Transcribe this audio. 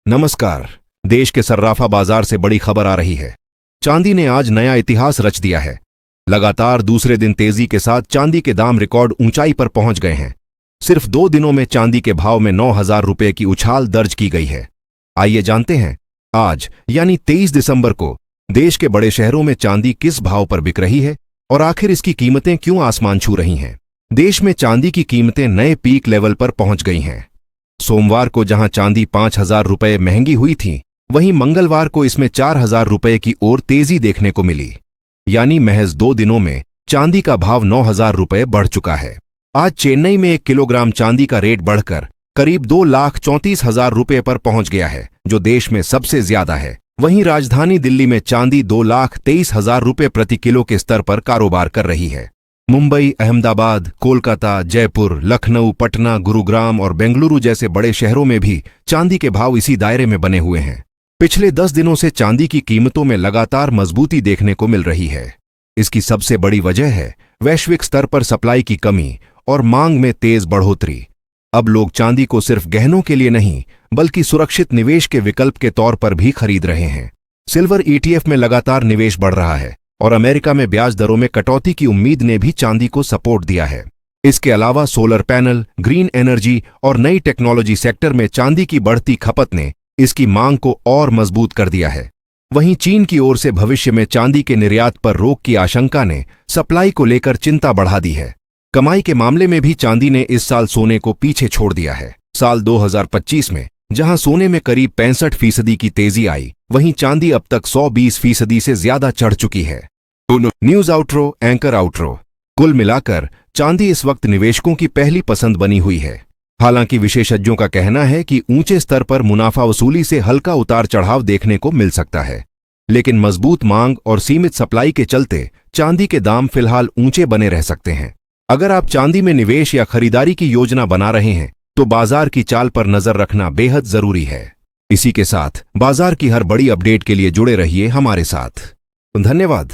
नमस्कार। देश के सर्राफा बाजार से बड़ी खबर आ रही है। चांदी ने आज नया इतिहास रच दिया है। लगातार दूसरे दिन तेजी के साथ चांदी के दाम रिकॉर्ड ऊंचाई पर पहुंच गए हैं। सिर्फ 2 दिनों में चांदी के भाव में 9,000 रुपये की उछाल दर्ज की गई है। आइए जानते हैं आज यानी 23 दिसंबर को देश के बड़े शहरों में चांदी किस भाव पर बिक रही है और आखिर इसकी कीमतें क्यों आसमान छू रही हैं। देश में चांदी की कीमतें नए पीक लेवल पर पहुंच गई हैं। सोमवार को जहां चांदी 5,000 रुपये महंगी हुई थी, वहीं मंगलवार को इसमें 4,000 रुपये की ओर तेजी देखने को मिली। यानी महज 2 दिनों में चांदी का भाव 9,000 रुपये बढ़ चुका है। आज चेन्नई में 1 किलोग्राम चांदी का रेट बढ़कर करीब 2,34,000 रुपये पर पहुंच गया है, जो देश में सबसे ज्यादा है। वहीं राजधानी दिल्ली में चांदी 2,23,000 रुपये प्रति किलो के स्तर पर कारोबार कर रही है। मुंबई, अहमदाबाद, कोलकाता, जयपुर, लखनऊ, पटना, गुरुग्राम और बेंगलुरु जैसे बड़े शहरों में भी चांदी के भाव इसी दायरे में बने हुए हैं। पिछले 10 दिनों से चांदी की कीमतों में लगातार मजबूती देखने को मिल रही है। इसकी सबसे बड़ी वजह है वैश्विक स्तर पर सप्लाई की कमी और मांग में तेज बढ़ोतरी। अब लोग चांदी को सिर्फ गहनों के लिए नहीं, बल्कि सुरक्षित निवेश के विकल्प के तौर पर भी खरीद रहे हैं। सिल्वर ETF में लगातार निवेश बढ़ रहा है और अमेरिका में ब्याज दरों में कटौती की उम्मीद ने भी चांदी को सपोर्ट दिया है। इसके अलावा सोलर पैनल, ग्रीन एनर्जी और नई टेक्नोलॉजी सेक्टर में चांदी की बढ़ती खपत ने इसकी मांग को और मजबूत कर दिया है। वहीं चीन की ओर से भविष्य में चांदी के निर्यात पर रोक की आशंका ने सप्लाई को लेकर चिंता बढ़ा दी है। कमाई के मामले में भी चांदी ने इस साल सोने को पीछे छोड़ दिया है। साल 2025 में जहां सोने में करीब 65% की तेजी आई, वहीं चांदी अब तक 120% से ज्यादा चढ़ चुकी है। News outro, anchor outro. कुल मिलाकर चांदी इस वक्त निवेशकों की पहली पसंद बनी हुई है। हालांकि विशेषज्ञों का कहना है कि ऊंचे स्तर पर मुनाफा वसूली से हल्का उतार चढ़ाव देखने को मिल सकता है, लेकिन मजबूत मांग और सीमित सप्लाई के चलते चांदी के दाम फिलहाल ऊंचे बने रह सकते हैं। अगर आप चांदी में निवेश या खरीदारी की योजना बना रहे हैं, तो बाजार की चाल पर नजर रखना बेहद जरूरी है। इसी के साथ बाजार की हर बड़ी अपडेट के लिए जुड़े रहिए हमारे साथ। धन्यवाद।